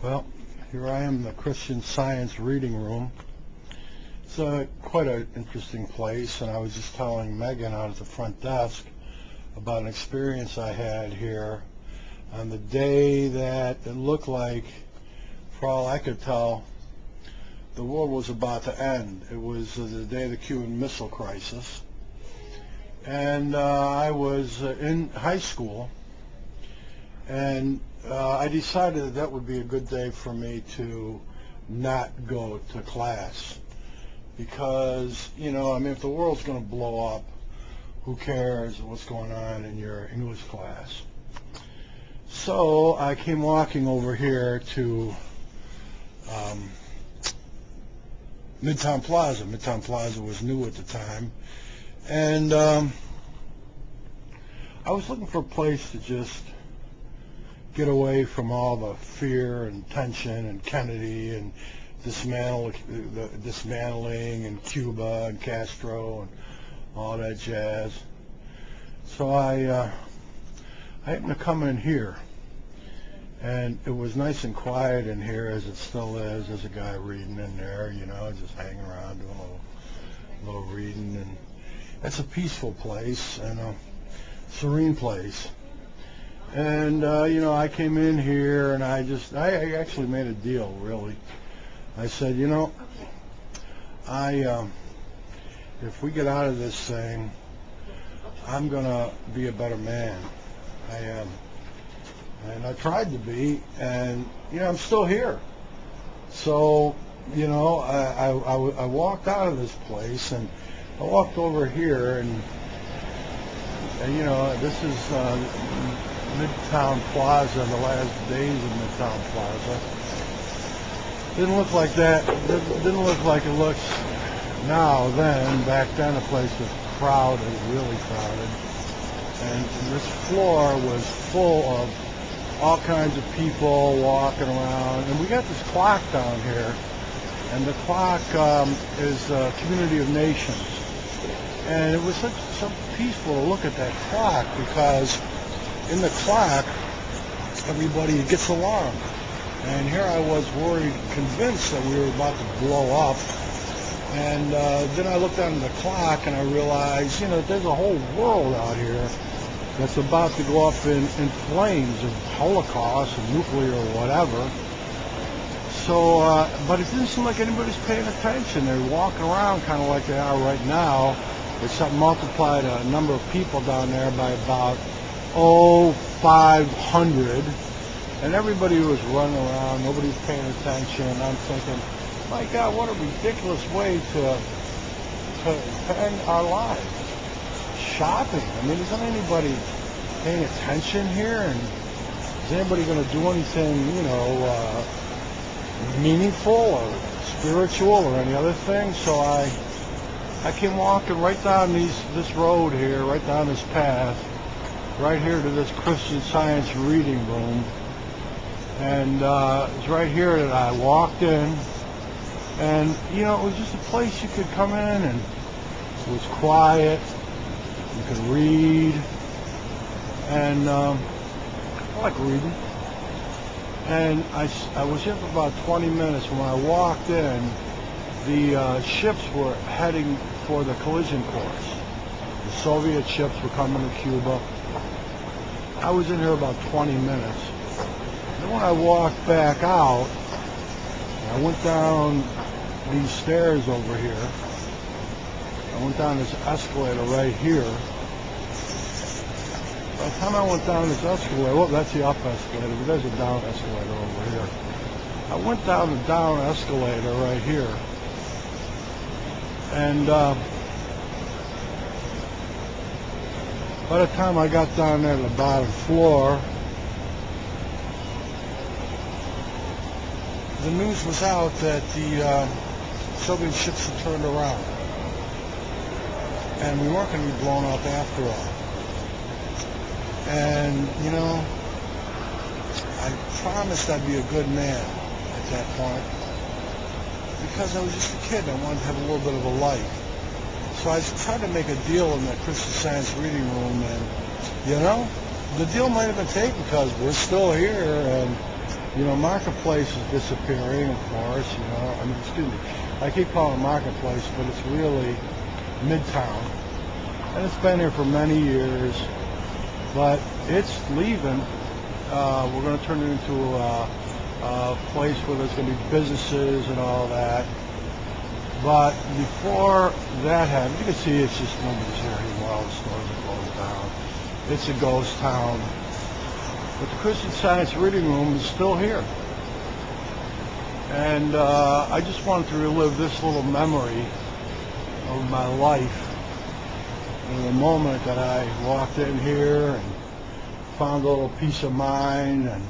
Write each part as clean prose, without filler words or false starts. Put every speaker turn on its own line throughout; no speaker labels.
Well, here I am in the Christian Science reading room. It's quite an interesting place, and I was just telling Megan out at the front desk about an experience I had here on the day that it looked like, for all I could tell, the world was about to end. It was the day of the Cuban Missile Crisis, and I was in high school, and I decided that would be a good day for me to not go to class because, if the world's going to blow up, who cares what's going on in your English class? So I came walking over here to Midtown Plaza. Midtown Plaza was new at the time, and I was looking for a place to just get away from all the fear and tension and Kennedy and dismantling and Cuba and Castro and all that jazz. So I happened to come in here, and it was nice and quiet in here, as it still is. There's a guy reading in there, just hanging around doing a little reading, and it's a peaceful place and a serene place. And I came in here, and I actually made a deal, really. I said, if we get out of this thing, I'm gonna be a better man. I am, and I tried to be, and I'm still here. So I walked out of this place, and I walked over here, and this is Midtown Plaza, the last days of Midtown Plaza. Didn't look like that. Didn't look like it looks now. Back then, the place was crowded, really crowded, and this floor was full of all kinds of people walking around. And we got this clock down here, and the clock is a community of nations. And it was so peaceful to look at that clock, because in the clock, everybody gets along. And here I was worried, convinced that we were about to blow up. And then I looked down at the clock, and I realized, there's a whole world out here that's about to go up in flames of Holocaust and nuclear or whatever. So, but it didn't seem like anybody's paying attention. They're walking around kind of like they are right now. Except multiplied a number of people down there by about 500, and everybody was running around. Nobody's paying attention. I'm thinking, my God, what a ridiculous way to end our lives. Shopping. Isn't anybody paying attention here? And is anybody going to do anything, meaningful or spiritual or any other thing? So I came walking right down this road here, right down this path, right here to this Christian Science reading room. And it's right here that I walked in. And, it was just a place you could come in, and it was quiet. You could read. And I like reading. And I was here for about 20 minutes. When I walked in, the ships were heading for the collision course. The Soviet ships were coming to Cuba. I was in here about 20 minutes. Then when I walked back out, I went down these stairs over here. I went down this escalator right here. By the time I went down this escalator, well, that's the up escalator, but there's a down escalator over here. I went down the down escalator right here. And by the time I got down there to the bottom floor, the news was out that the Soviet ships had turned around, and we weren't going to be blown up after all. And, I promised I'd be a good man at that point, because I was just a kid. I wanted to have a little bit of a life. So I tried to make a deal in that Christian Science reading room, and, the deal might have been taken, because we're still here, and You know, Marketplace is disappearing, of course, you know. I mean, excuse me. I keep calling it Marketplace, but it's really Midtown. And it's been here for many years, but it's leaving. We're going to turn it into a place where there's going to be businesses and all that. But before that happens, you can see it's just nobody's here anymore. All the stores are closed down. It's a ghost town. But the Christian Science Reading Room is still here. And I just wanted to relive this little memory of my life. In the moment that I walked in here and found a little peace of mind. And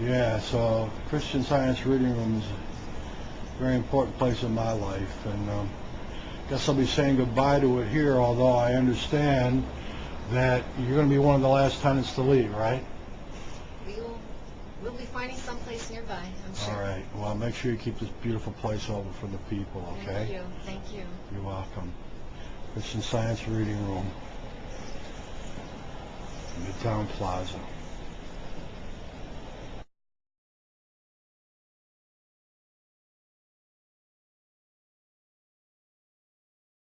yeah, so Christian Science Reading Room is a very important place in my life. And I guess I'll be saying goodbye to it here, although I understand that you're going to be one of the last tenants to leave, right?
We'll be finding someplace nearby, I'm sure.
All right. Well, make sure you keep this beautiful place open for the people, okay?
Thank you. Thank you.
You're welcome. Christian Science Reading Room, Midtown Plaza.